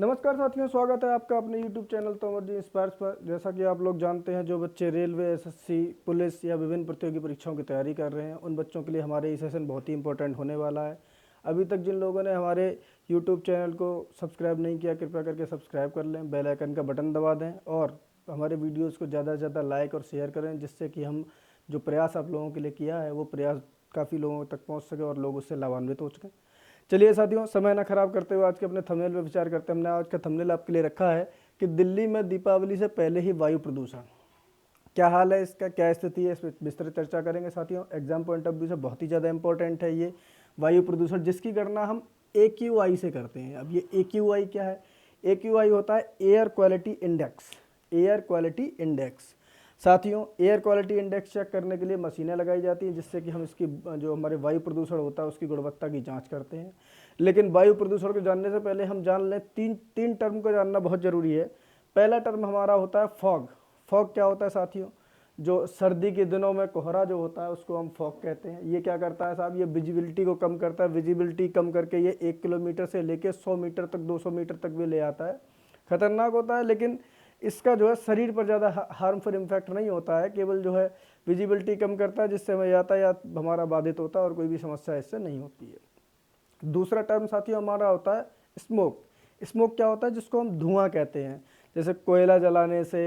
नमस्कार साथियों, स्वागत है आपका अपने YouTube चैनल तोमर जी इंस्पायर्स पर। जैसा कि आप लोग जानते हैं, जो बच्चे रेलवे, एसएससी, पुलिस या विभिन्न प्रतियोगी परीक्षाओं की तैयारी कर रहे हैं, उन बच्चों के लिए हमारे ये सेशन बहुत ही इंपॉर्टेंट होने वाला है। अभी तक जिन लोगों ने हमारे YouTube चैनल को सब्सक्राइब नहीं किया, कृपया करके सब्सक्राइब कर लें, बेल आइकन का बटन दबा दें और हमारे वीडियोज़ को ज़्यादा से ज़्यादा लाइक और शेयर करें, जिससे कि हम जो प्रयास आप लोगों के लिए किया है वो प्रयास काफ़ी लोगों तक पहुँच सके और लोग उससे लाभान्वित हो सकें। चलिए साथियों, समय ना खराब करते हुए आज के अपने थंबनेल पर विचार करते हैं। हमने आज का थंबनेल आपके लिए रखा है कि दिल्ली में दीपावली से पहले ही वायु प्रदूषण, क्या हाल है इसका, क्या स्थिति है, इस पर विस्तृत चर्चा करेंगे साथियों। एग्जाम पॉइंट ऑफ व्यू से बहुत ही ज़्यादा इंपॉर्टेंट है ये वायु प्रदूषण, जिसकी गणना हम AQI से करते हैं। अब ये AQI क्या है? AQI होता है air quality index. Air quality index साथियों, एयर क्वालिटी इंडेक्स चेक करने के लिए मशीनें लगाई जाती हैं, जिससे कि हम इसकी जो हमारे वायु प्रदूषण होता है उसकी गुणवत्ता की जांच करते हैं। लेकिन वायु प्रदूषण को जानने से पहले हम जान लें, तीन टर्म को जानना बहुत ज़रूरी है। पहला टर्म हमारा होता है फॉग। फॉग क्या होता है साथियों? जो सर्दी के दिनों में कोहरा जो होता है उसको हम फॉग कहते हैं। ये क्या करता है साहब? ये विजिबिलिटी को कम करता है। विजिबिलिटी कम करके ये 1 किलोमीटर से लेके 100 मीटर तक, 200 मीटर तक भी ले आता है। खतरनाक होता है, लेकिन इसका जो है शरीर पर ज़्यादा हार्मफुल इम्पैक्ट नहीं होता है। केवल जो है विजिबिलिटी कम करता है, जिससे हमें यातायात हमारा बाधित होता है और कोई भी समस्या इससे नहीं होती है। दूसरा टर्म साथियों हमारा होता है स्मोक। स्मोक क्या होता है? जिसको हम धुआं कहते हैं। जैसे कोयला जलाने से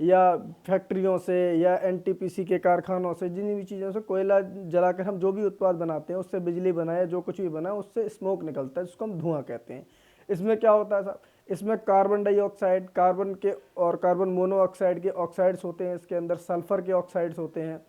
या फैक्ट्रियों से या NTPC के कारखानों से, जिन भी चीज़ों से कोयला जलाकर हम जो भी उत्पाद बनाते हैं, उससे बिजली बनाए, जो कुछ भी बनाए, उससे स्मोक निकलता है, जिसको हम धुआं कहते हैं। इसमें क्या होता है साहब? इसमें कार्बन डाइऑक्साइड, कार्बन के और कार्बन मोनोऑक्साइड के ऑक्साइड्स होते हैं, इसके अंदर सल्फर के ऑक्साइड्स होते हैं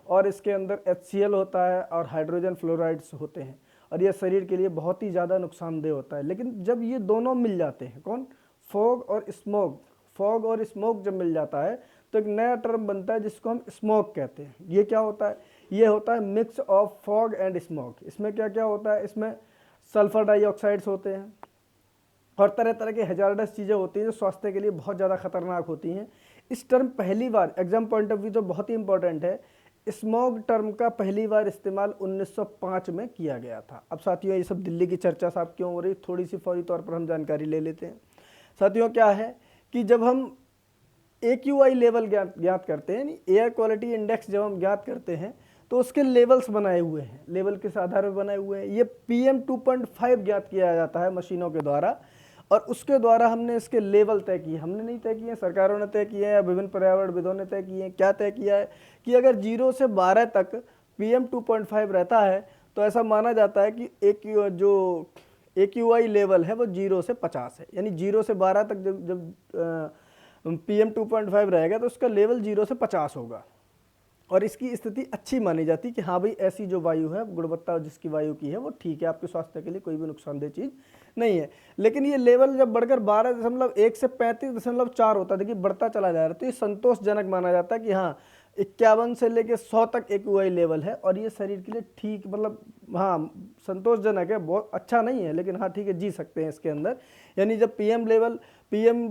और इसके अंदर HCl होता है और हाइड्रोजन फ्लोराइड्स होते हैं, और यह शरीर के लिए बहुत ही ज़्यादा नुकसानदेह होता है। लेकिन जब ये दोनों मिल जाते हैं, कौन? फॉग और स्मोक। फॉग और स्मोक जब मिल जाता है तो एक नया टर्म बनता है, जिसको हम स्मोक कहते हैं। ये क्या होता है? ये होता है mix of fog and smoke. इसमें क्या क्या होता है? इसमें सल्फर डाइऑक्साइड्स होते हैं और तरह तरह के हैजार्डस चीज़ें होती हैं जो स्वास्थ्य के लिए बहुत ज़्यादा खतरनाक होती हैं। इस टर्म पहली बार एग्जाम पॉइंट ऑफ व्यू जो बहुत ही इंपॉर्टेंट है, स्मॉग टर्म का पहली बार इस्तेमाल 1905 में किया गया था। अब साथियों, ये सब दिल्ली की चर्चा साहब क्यों हो रही, थोड़ी सी फौरी तौर पर हम जानकारी ले लेते हैं। साथियों क्या है कि जब हम AQI लेवल ज्ञात करते हैं, एयर क्वालिटी इंडेक्स जब हम ज्ञात करते हैं, तो उसके लेवल्स बनाए हुए हैं, लेवल किस आधार पर बनाए हुए हैं? ये PM 2.5 ज्ञात किया जाता है मशीनों के द्वारा, और उसके द्वारा हमने इसके लेवल तय किए। हमने नहीं तय किए, सरकारों ने तय किए हैं या विभिन्न पर्यावरणविदों ने तय किए हैं। क्या तय किया है कि अगर 0 से 12 तक PM 2.5 रहता है तो ऐसा माना जाता है कि जो AQI लेवल है वो 0 से 50 है। यानी 0 से 12 तक जब PM 2.5 रहेगा तो उसका लेवल 0 से 50 होगा, और इसकी स्थिति अच्छी मानी जाती कि हाँ भाई, ऐसी जो वायु है, गुणवत्ता जिसकी वायु की है वो ठीक है, आपके स्वास्थ्य के लिए कोई भी नुकसानदेह चीज़ नहीं है। लेकिन ये लेवल जब बढ़कर 12.1 से 35.4 होता है, देखिए बढ़ता चला जा रहा है, तो ये संतोषजनक माना जाता है कि हाँ, 51 से लेकर 100 तक AQI लेवल है और ये शरीर के लिए ठीक, मतलब हाँ संतोषजनक है, बहुत अच्छा नहीं है, लेकिन हाँ ठीक है, जी सकते हैं इसके अंदर। यानी जब PM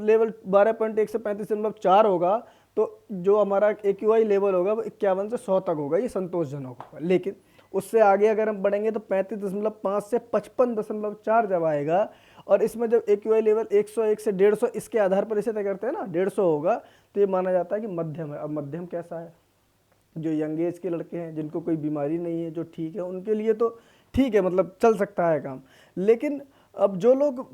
लेवल 12.1 से 35.4 होगा तो जो हमारा AQI लेवल होगा वो 51 से 100 तक होगा, ये संतोषजनक होगा। लेकिन उससे आगे अगर हम बढ़ेंगे तो 35.5 से 55.4 जब आएगा, और इसमें जब AQI लेवल 101 से 150, इसके आधार पर इसे तय करते हैं ना, 150 होगा, तो ये माना जाता है कि मध्यम है। अब मध्यम कैसा है? जो यंग एज के लड़के हैं, जिनको कोई बीमारी नहीं है, जो ठीक है, उनके लिए तो ठीक है, मतलब चल सकता है काम। लेकिन अब जो लोग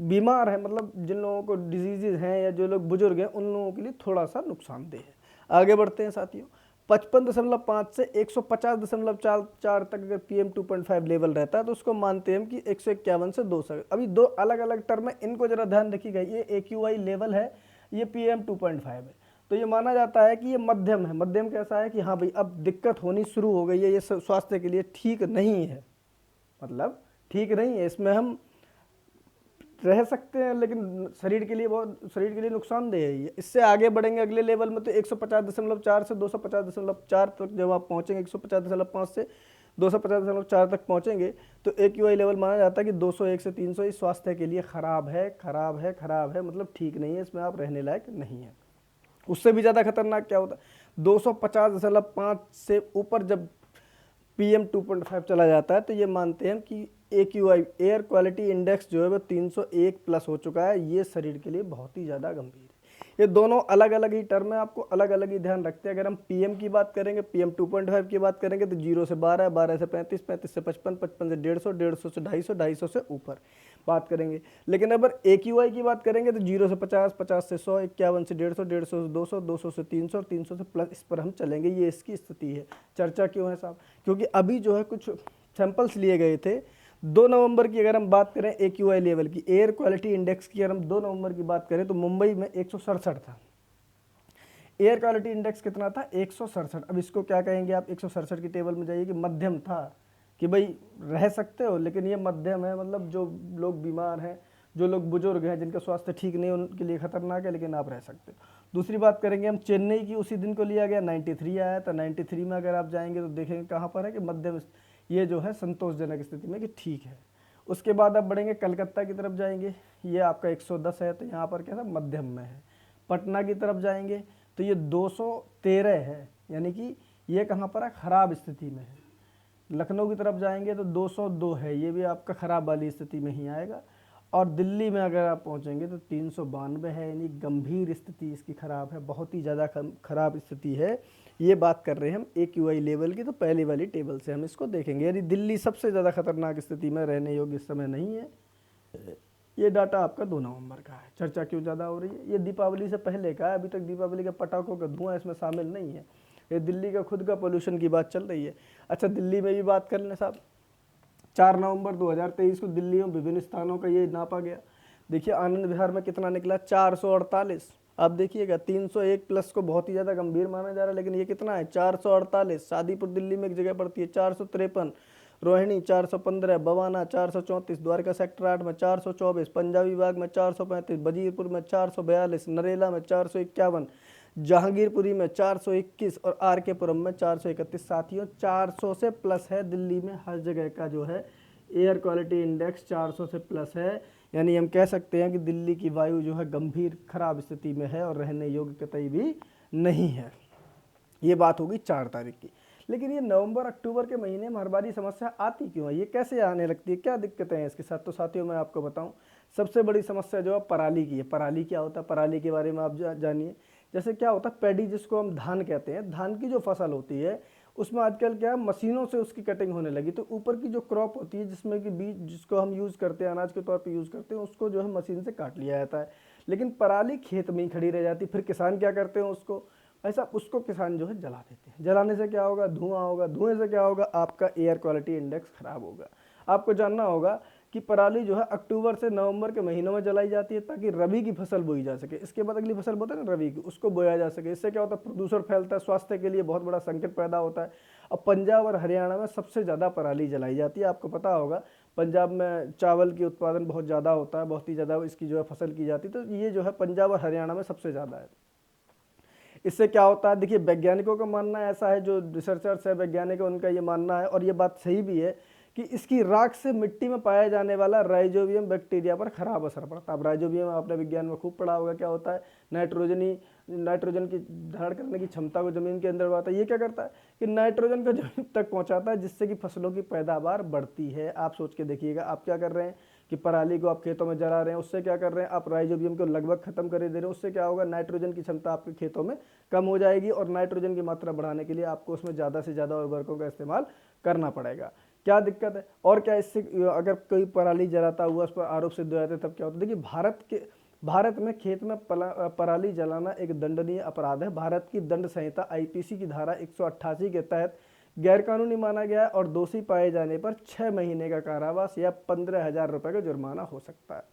बीमार हैं, मतलब जिन लोगों को डिजीजेज हैं या जो लोग बुजुर्ग हैं, उन लोगों के लिए थोड़ा सा नुकसानदेह है। आगे बढ़ते हैं साथियों। 55.5 से 150.4 तक अगर PM 2.5 लेवल रहता है तो उसको मानते हैं कि 151 से 200। अभी दो अलग अलग टर्म है, इनको जरा ध्यान रखिएगा। ये AQI लेवल है, ये PM 2.5 है, तो ये माना जाता है कि ये मध्यम है। मध्यम कैसा है कि हाँ भाई, अब दिक्कत होनी शुरू हो गई है, ये स्वास्थ्य के लिए ठीक नहीं है, मतलब ठीक नहीं है, इसमें हम रह सकते हैं लेकिन शरीर के लिए नुकसानदेह है ये। इससे आगे बढ़ेंगे अगले लेवल में तो 150.4 से 250.4 तक जब आप पहुँचेंगे, 150.5 से 250.4 तक पहुँचेंगे तो AQI लेवल माना जाता है कि 201 से 300 इस स्वास्थ्य के लिए खराब है, खराब है, खराब है, मतलब ठीक नहीं है, इसमें आप रहने लायक नहीं है। उससे भी ज़्यादा खतरनाक क्या होता है? 250.5 से ऊपर जब PM 2.5 चला जाता है तो ये मानते हैं कि AQI एयर क्वालिटी इंडेक्स जो है वो 301 प्लस हो चुका है। ये शरीर के लिए बहुत ही ज़्यादा गंभीर है। ये दोनों अलग अलग ही टर्म है, आपको अलग अलग ही ध्यान रखते हैं। अगर हम PM की बात करेंगे, PM 2.5 की बात करेंगे तो 0 से 12, 12 से 35, 35 से 55, 55 से 150, 150 से 250, 250 से ऊपर बात करेंगे। लेकिन अगर AQI की बात करेंगे तो 0 से 50, 50 से 100, 51 से 150, 150 से 200, 200 से 300 और 300 से प्लस, इस पर हम चलेंगे। ये इसकी स्थिति है। चर्चा क्यों है साहब? क्योंकि अभी जो है कुछ सैंपल्स लिए गए थे 2 नवंबर की। अगर हम बात करें AQI लेवल की, एयर क्वालिटी इंडेक्स की, अगर हम 2 नवंबर की बात करें तो मुंबई में 167 था। एयर क्वालिटी इंडेक्स कितना था? 167। अब इसको क्या कहेंगे आप? 167 की टेबल में जाइए कि मध्यम था, कि भाई रह सकते हो, लेकिन ये मध्यम है। मतलब जो लोग बीमार हैं, जो लोग बुजुर्ग हैं, जिनका स्वास्थ्य ठीक नहीं है, उनके लिए खतरनाक है, लेकिन आप रह सकते हो। दूसरी बात करेंगे हम चेन्नई की, उसी दिन को लिया गया, 93 आया था। 93 में अगर आप जाएंगे तो देखेंगे कहाँ पर है कि मध्यम, ये जो है संतोषजनक स्थिति में कि ठीक है। उसके बाद आप बढ़ेंगे कलकत्ता की तरफ जाएंगे, ये आपका 110 है, तो यहाँ पर क्या था? मध्यम में है। पटना की तरफ जाएंगे तो ये 213 है, यानी कि ये कहाँ पर है? खराब स्थिति में है। लखनऊ की तरफ जाएंगे तो 202 है, ये भी आपका खराब वाली स्थिति में ही आएगा। और दिल्ली में अगर आप पहुँचेंगे तो 392 है, यानी गंभीर स्थिति इसकी खराब है, बहुत ही ज़्यादा खराब स्थिति है। ये बात कर रहे हैं हम AQI लेवल की, तो पहली वाली टेबल से हम इसको देखेंगे। यदि दिल्ली सबसे ज़्यादा खतरनाक स्थिति में, रहने योग्य इस समय नहीं है। ये डाटा आपका 2 नवंबर का है। चर्चा क्यों ज़्यादा हो रही है? ये दीपावली से पहले का है, अभी तक दीपावली के पटाखों का धुआं इसमें शामिल नहीं है। ये दिल्ली का खुद का पोल्यूशन की बात चल रही है। अच्छा, दिल्ली में भी बात कर लें साहब। 4 नवंबर 2023 को दिल्ली में विभिन्न स्थानों का ये नापा गया। देखिए आनंद विहार में कितना निकला? 448। आप देखिएगा 301 प्लस को बहुत ही ज़्यादा गंभीर माना जा रहा है, लेकिन ये कितना है? 448। शादीपुर दिल्ली में एक जगह पड़ती है 453, रोहिणी 415, बवाना 434, द्वारका सेक्टर 8 में 424, पंजाबी बाग में 435, वजीरपुर में 442, नरेला में 451, जहांगीरपुरी में 421 और RK पुरम में 431। साथियों 400 से प्लस है दिल्ली में, हर जगह का जो है एयर क्वालिटी इंडेक्स 400 से प्लस है। यानी हम कह सकते हैं कि दिल्ली की वायु जो है गंभीर खराब स्थिति में है और रहने योग्य कतई भी नहीं है। ये बात होगी 4 तारीख की। लेकिन ये नवंबर अक्टूबर के महीने में हर बार समस्या आती क्यों है? ये कैसे आने लगती है? क्या दिक्कतें हैं इसके साथ? तो साथियों मैं आपको बताऊं, सबसे बड़ी समस्या जो है पराली की है। पराली क्या होता है? पराली के बारे में आप जानिए। जैसे क्या होता है, पैडी जिसको हम धान कहते हैं, धान की जो फसल होती है उसमें आजकल क्या है, मशीनों से उसकी कटिंग होने लगी। तो ऊपर की जो क्रॉप होती है, जिसमें कि बीज जिसको हम यूज़ करते हैं, अनाज के तौर पे यूज़ करते हैं, उसको जो है मशीन से काट लिया जाता है। लेकिन पराली खेत में ही खड़ी रह जाती। फिर किसान क्या करते हैं? उसको किसान जो है जला देते हैं। जलाने से क्या होगा? धुआं होगा। धुएं से क्या होगा? आपका एयर क्वालिटी इंडेक्स खराब होगा। आपको जानना होगा कि पराली जो है अक्टूबर से नवंबर के महीनों में जलाई जाती है, ताकि रबी की फसल बोई जा सके। इसके बाद अगली फसल बोते हैं ना रबी की, उसको बोया जा सके। इससे क्या होता है? प्रदूषण फैलता है, स्वास्थ्य के लिए बहुत बड़ा संकट पैदा होता है। अब पंजाब और हरियाणा में सबसे ज़्यादा पराली जलाई जाती है। आपको पता होगा पंजाब में चावल की उत्पादन बहुत ज़्यादा होता है, बहुत ही ज़्यादा इसकी जो है फसल की जाती है। तो ये जो है पंजाब और हरियाणा में सबसे ज़्यादा है। इससे क्या होता है? देखिए वैज्ञानिकों का मानना ऐसा है, जो रिसर्चर्स है, वैज्ञानिक है, उनका ये मानना है, और ये बात सही भी है, कि इसकी राख से मिट्टी में पाया जाने वाला राइजोबियम बैक्टीरिया पर खराब असर पड़ता है। अब राइजोबियम आपने विज्ञान में खूब पढ़ा होगा, क्या होता है? नाइट्रोजन की धारण करने की क्षमता को जमीन के अंदर बढ़ाता है। ये क्या करता है कि नाइट्रोजन को जमीन तक पहुंचाता है, जिससे कि फसलों की पैदावार बढ़ती है। आप सोच के देखिएगा, आप क्या कर रहे हैं कि पराली को आप खेतों में जला रहे हैं, उससे क्या कर रहे हैं? आप राइजोबियम को लगभग खत्म कर दे रहे हैं। उससे क्या होगा? नाइट्रोजन की क्षमता आपके खेतों में कम हो जाएगी, और नाइट्रोजन की मात्रा बढ़ाने के लिए आपको उसमें ज़्यादा से ज़्यादा उर्वरकों का इस्तेमाल करना पड़ेगा। क्या दिक्कत है? और क्या इससे अगर कोई पराली जलाता हुआ उस पर आरोप सिद्ध हो जाते तब क्या होता है? देखिए भारत में खेत में पराली जलाना एक दंडनीय अपराध है। भारत की दंड संहिता IPC की धारा 188 के तहत गैरकानूनी माना गया है, और दोषी पाए जाने पर 6 महीने का कारावास या 15,000 रुपये का जुर्माना हो सकता है।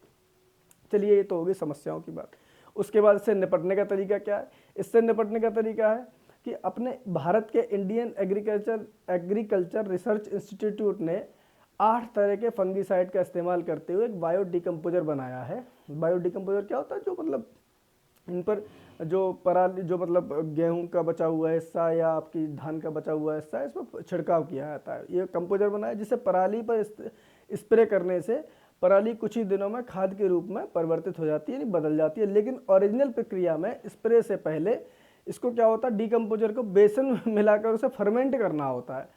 चलिए, ये तो होगी समस्याओं की बात। उसके बाद इससे निपटने का तरीका क्या है? इससे निपटने का तरीका है कि अपने भारत के इंडियन एग्रीकल्चर रिसर्च इंस्टीट्यूट ने 8 तरह के फंगीसाइड का इस्तेमाल करते हुए एक बायो डिकम्पोजर बनाया है। बायो डिकम्पोजर क्या होता है? जो मतलब इन पर जो पराली, जो मतलब गेहूं का बचा हुआ हिस्सा या आपकी धान का बचा हुआ हिस्सा है, इस पर छिड़काव किया जाता है। ये कंपोजर बनाया, जिससे पराली पर स्प्रे करने से पराली कुछ ही दिनों में खाद के रूप में परिवर्तित हो जाती है, यानी बदल जाती है। लेकिन ओरिजिनल प्रक्रिया में स्प्रे से पहले इसको क्या होता है? डिकम्पोजर को बेसन में मिलाकर उसे फर्मेंट करना होता है,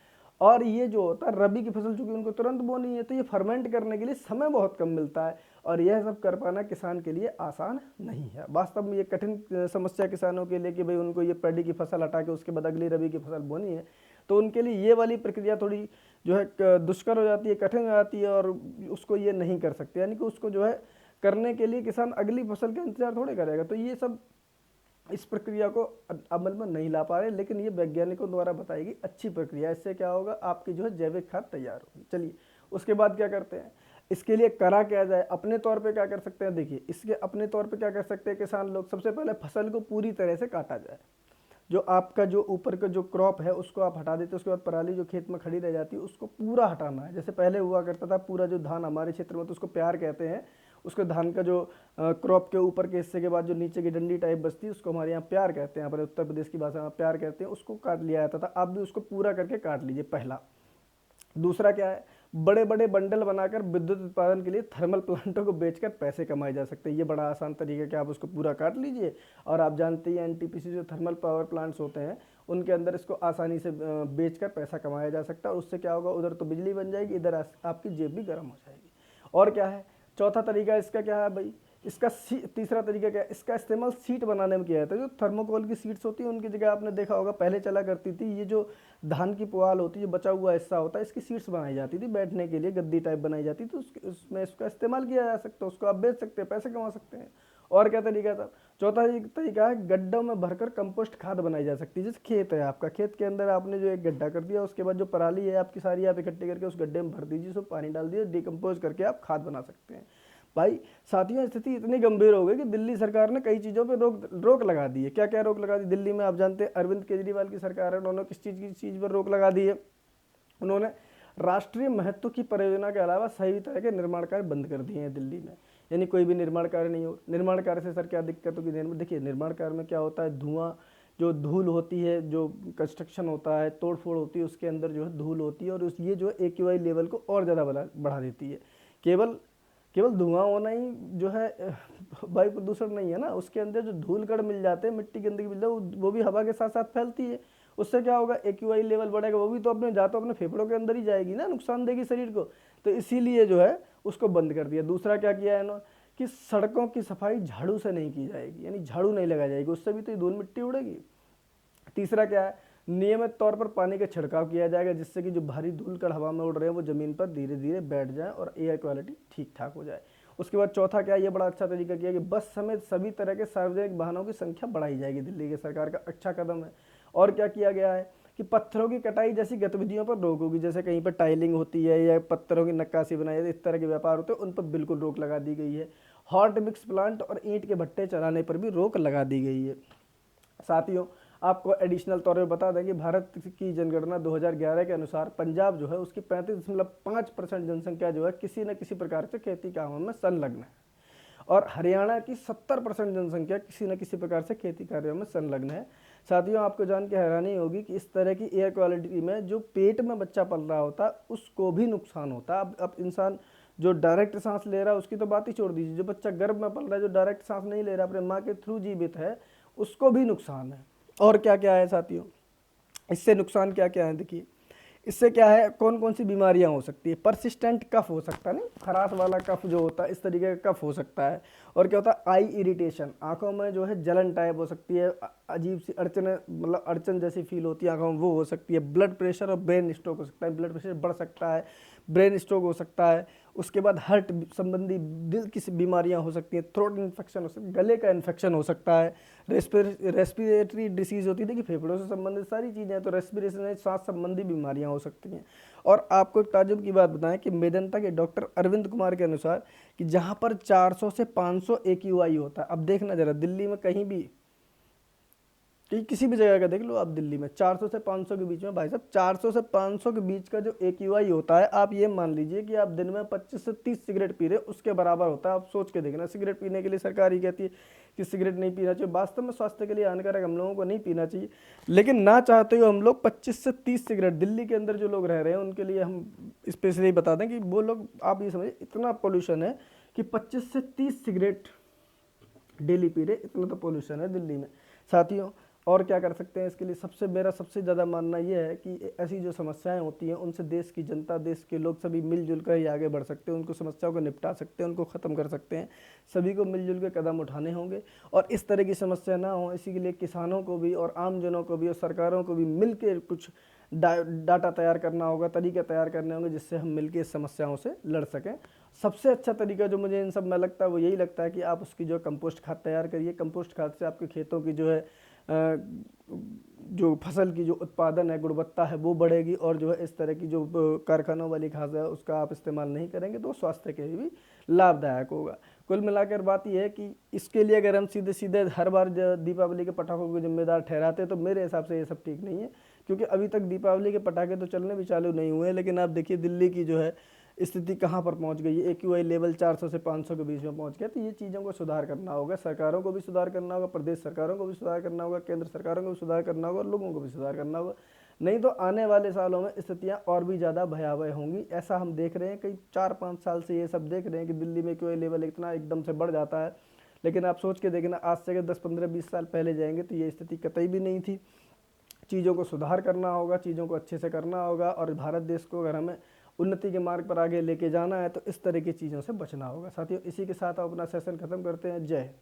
और ये जो होता है रबी की फसल, चूंकि उनको तुरंत बोनी है, तो ये फर्मेंट करने के लिए समय बहुत कम मिलता है, और यह सब कर पाना किसान के लिए आसान नहीं है। वास्तव में ये कठिन समस्या किसानों के लिए कि भाई उनको ये पैडी की फसल हटा के उसके बाद अगली रबी की फसल बोनी है, तो उनके लिए ये वाली प्रक्रिया थोड़ी जो है दुष्कर हो जाती है, कठिन हो जाती है, और उसको ये नहीं कर सकते, यानी कि उसको जो है करने के लिए किसान अगली फसल का इंतजार थोड़े करेगा। तो ये सब इस प्रक्रिया को अमल में नहीं ला पा रहे, लेकिन ये वैज्ञानिकों द्वारा बताई गई अच्छी प्रक्रिया। इससे क्या होगा, आपकी जो है जैविक खाद तैयार होगी। चलिए उसके बाद क्या करते हैं, इसके लिए करा क्या जाए, अपने तौर पे क्या कर सकते हैं। देखिए इसके अपने तौर पे क्या कर सकते हैं किसान लोग, सबसे पहले फसल को पूरी तरह से काटा जाए। जो आपका जो ऊपर का जो क्रॉप है उसको आप हटा देते, उसके बाद पराली जो खेत में खड़ी रह जाती है उसको पूरा हटाना है। जैसे पहले हुआ करता था, पूरा जो धान हमारे क्षेत्र में तो उसको प्यार कहते हैं, उसको धान का जो क्रॉप के ऊपर के हिस्से के बाद जो नीचे की डंडी टाइप बचती है उसको हमारे यहाँ प्यार कहते हैं, हमारे उत्तर प्रदेश की भाषा में प्यार कहते हैं, उसको काट लिया जाता था। आप भी उसको पूरा करके काट लीजिए, पहला। दूसरा क्या है, बड़े बड़े बंडल बनाकर विद्युत उत्पादन के लिए थर्मल प्लांटों को बेचकर पैसे कमाए जा सकते हैं। ये बड़ा आसान तरीका है कि आप उसको पूरा काट लीजिए, और आप जानते हैं एनटीपीसी जो थर्मल पावर प्लांट्स होते हैं उनके अंदर इसको आसानी से बेचकर पैसा कमाया जा सकता है। और उससे क्या होगा, उधर तो बिजली बन जाएगी, इधर आपकी जेब भी गर्म हो जाएगी। और क्या है चौथा तरीका इसका, क्या है भाई, इसका तीसरा तरीका क्या है, इसका इस्तेमाल सीट बनाने में किया जाता है। जो थर्मोकोल की सीट्स होती है उनकी जगह आपने देखा होगा पहले चला करती थी, ये जो धान की पुआल होती है, जो बचा हुआ हिस्सा होता है, इसकी सीट्स बनाई जाती थी, बैठने के लिए गद्दी टाइप बनाई जाती थी, तो उसमें इसका इस्तेमाल किया जा सकता है, उसको आप बेच सकते हैं, पैसे कमा सकते हैं। और क्या तरीका था, चौथा तरीका है गड्ढों में भरकर कंपोस्ट खाद बनाई जा सकती है। जैसे खेत है आपका, खेत के अंदर आपने जो एक गड्ढा कर दिया, उसके बाद जो पराली है आपकी सारी आप इकट्ठी करके उस गड्ढे में भर दीजिए, उसमें पानी डाल दीजिए, डिकम्पोज करके आप खाद बना सकते हैं। भाई साथियों, स्थिति इतनी गंभीर हो गई कि दिल्ली सरकार ने कई चीज़ों पे रोक लगा दी है। क्या क्या रोक लगा दी दिल्ली में, आप जानते हैं अरविंद केजरीवाल की सरकार है, उन्होंने किस चीज़ पर रोक लगा दी है। उन्होंने राष्ट्रीय महत्व की परियोजना के अलावा सभी तरह के निर्माण कार्य बंद कर दिए हैं दिल्ली में, यानी कोई भी निर्माण कार्य नहीं हो। निर्माण कार्य से सर क्या दिक्कत होगी, देखिए निर्माण कार्य में क्या होता है, धुआं, जो धूल होती है, जो कंस्ट्रक्शन होता है, तोड़ फोड़ होती है, उसके अंदर जो है धूल होती है, और ये जो है AQI लेवल को और ज़्यादा बढ़ा देती है। केवल धुआं होना ही जो है वायु प्रदूषण नहीं है ना, उसके अंदर जो धूल कण मिल जाते हैं, मिट्टी गंदगी मिल जाए, वो भी हवा के साथ साथ फैलती है। उससे क्या होगा, AQI लेवल बढ़ेगा, वो भी तो अपने फेफड़ों के अंदर ही जाएगी ना, नुकसान देगी शरीर को। तो इसीलिए जो है उसको बंद कर दिया। दूसरा क्या किया है इन्होंने कि सड़कों की सफाई झाड़ू से नहीं की जाएगी, यानी झाड़ू नहीं लगाई जाएगी, उससे भी तो धूल मिट्टी उड़ेगी। तीसरा क्या है, नियमित तौर पर पानी का छिड़काव किया जाएगा, जिससे कि जो भारी धूल कण हवा में उड़ रहे हैं वो जमीन पर धीरे धीरे बैठ जाए और एयर क्वालिटी ठीक ठाक हो जाए। उसके बाद चौथा क्या है, ये बड़ा अच्छा तरीका किया कि बस समेत सभी तरह के सार्वजनिक वाहनों की संख्या बढ़ाई जाएगी, दिल्ली की सरकार का अच्छा कदम है। और क्या किया गया है कि पत्थरों की कटाई जैसी गतिविधियों पर रोक होगी, जैसे कहीं पर टाइलिंग होती है या पत्थरों की नक्काशी बनाई जाती है, इस तरह के व्यापार होते हैं, उन पर बिल्कुल रोक लगा दी गई है। हॉट मिक्स प्लांट और ईंट के भट्टे चलाने पर भी रोक लगा दी गई है। साथियों, आपको एडिशनल तौर पर बता दें कि भारत की जनगणना 2011 के अनुसार पंजाब जो है उसकी 35.5% जनसंख्या जो है किसी न किसी प्रकार से खेती कामों में संलग्न है, और हरियाणा की 70% जनसंख्या किसी न किसी प्रकार से खेती कार्यों में संलग्न है। साथियों, आपको जान के हैरानी होगी कि इस तरह की एयर क्वालिटी में जो पेट में बच्चा पल रहा होता है उसको भी नुकसान होता है। अब इंसान जो डायरेक्ट सांस ले रहा है उसकी तो बात ही छोड़ दीजिए, जो बच्चा गर्भ में पल रहा है, जो डायरेक्ट सांस नहीं ले रहा, अपने माँ के थ्रू जीवित है, उसको भी नुकसान है। और क्या क्या है साथियों, इससे नुकसान क्या क्या है, देखिए इससे क्या है, कौन कौन सी बीमारियां हो सकती है। परसिस्टेंट कफ हो सकता है, नहीं खराश वाला कफ जो होता है, इस तरीके का कफ हो सकता है। और क्या होता है, आई इरिटेशन, आंखों में जो है जलन टाइप हो सकती है, अजीब सी अड़चन, मतलब अड़चन जैसी फील होती है आंखों में, वो हो सकती है। ब्लड प्रेशर और ब्रेन स्ट्रोक हो सकता है, ब्लड प्रेशर बढ़ सकता है, ब्रेन स्ट्रोक हो सकता है। उसके बाद हार्ट संबंधी दिल की बीमारियां हो सकती हैं, थ्रोट इन्फेक्शन हो सकता है, गले का इन्फेक्शन हो सकता है, रेस्पिरेटरी डिसीज होती है, देखिए फेफड़ों से संबंधित सारी चीज़ें, तो रेस्पिरेशन सांस संबंधी बीमारियां हो सकती हैं। और आपको एक ताज्जुब की बात बताएं कि मेदांता के डॉक्टर अरविंद कुमार के अनुसार कि जहां पर 400 से 500 AQI होता है, अब देखना जरा दिल्ली में कहीं भी किसी भी जगह का देख लो आप, दिल्ली में 400 से 500 के बीच में, भाई साहब 400 से 500 के बीच का जो AQI होता है, आप ये मान लीजिए कि आप दिन में 25 से 30 सिगरेट पी रहे, उसके बराबर होता है। आप सोच के देखना, सिगरेट पीने के लिए सरकार ही कहती है कि सिगरेट नहीं पीना चाहिए, वास्तव में स्वास्थ्य के लिए हानिकारक, हम लोगों को नहीं पीना चाहिए, लेकिन ना चाहते हुए हम लोग 25 से 30 सिगरेट, दिल्ली के अंदर जो लोग रह रहे हैं उनके लिए हम स्पेशली बता दें कि वो लोग, आप ये समझिए इतना पोल्यूशन है कि 25 से 30 सिगरेट डेली पी रहे, इतना तो पोल्यूशन है दिल्ली में। साथियों, और क्या कर सकते हैं इसके लिए? मेरा सबसे ज़्यादा मानना ये है कि ऐसी जो समस्याएं होती हैं उनसे देश की जनता, देश के लोग सभी मिलजुल कर ही आगे बढ़ सकते हैं, उनको समस्याओं को निपटा सकते हैं, उनको ख़त्म कर सकते हैं। सभी को मिलजुल के कदम उठाने होंगे और इस तरह की समस्या ना हो, इसी के लिए किसानों को भी और आम जनों को भी और सरकारों को भी मिल के कुछ डाटा तैयार करना होगा, तरीके तैयार करने होंगे जिससे हम मिल के इस समस्याओं से लड़ सकें। सबसे अच्छा तरीका जो मुझे इन सब में लगता है वो यही लगता है कि आप उसकी जो कंपोस्ट खाद तैयार करिए। कंपोस्ट खाद से आपके खेतों की जो है जो फसल की जो उत्पादन है, गुणवत्ता है, वो बढ़ेगी और जो है इस तरह की जो कारखानों वाली खाद है उसका आप इस्तेमाल नहीं करेंगे तो स्वास्थ्य के लिए भी लाभदायक होगा। कुल मिलाकर बात यह है कि इसके लिए अगर हम सीधे सीधे हर बार दीपावली के पटाखों को जिम्मेदार ठहराते तो मेरे हिसाब से ये सब ठीक नहीं है, क्योंकि अभी तक दीपावली के पटाखे तो चलने भी चालू नहीं हुए हैं। लेकिन आप देखिए दिल्ली की जो है स्थिति कहाँ पर पहुँच गई है, AQI लेवल 400 से 500 के बीच में पहुँच गया। तो ये चीज़ों को सुधार करना होगा, सरकारों को भी सुधार करना होगा, प्रदेश सरकारों को भी सुधार करना होगा, केंद्र सरकारों को भी सुधार करना होगा और लोगों को भी सुधार करना होगा। नहीं तो आने वाले सालों में स्थितियाँ और भी ज़्यादा भयावह होंगी। ऐसा हम देख रहे हैं, कई 4-5 साल से ये सब देख रहे हैं कि दिल्ली में AQI लेवल इतना एकदम से बढ़ जाता है। लेकिन आप सोच के देखना, आज से अगर 10-15-20 साल पहले जाएंगे तो ये स्थिति कतई भी नहीं थी। चीज़ों को सुधार करना होगा, चीज़ों को अच्छे से करना होगा और भारत देश को अगर हमें उन्नति के मार्ग पर आगे लेके जाना है तो इस तरह की चीज़ों से बचना होगा। साथियों, इसी के साथ आप अपना सेशन खत्म करते हैं। जय हिंद।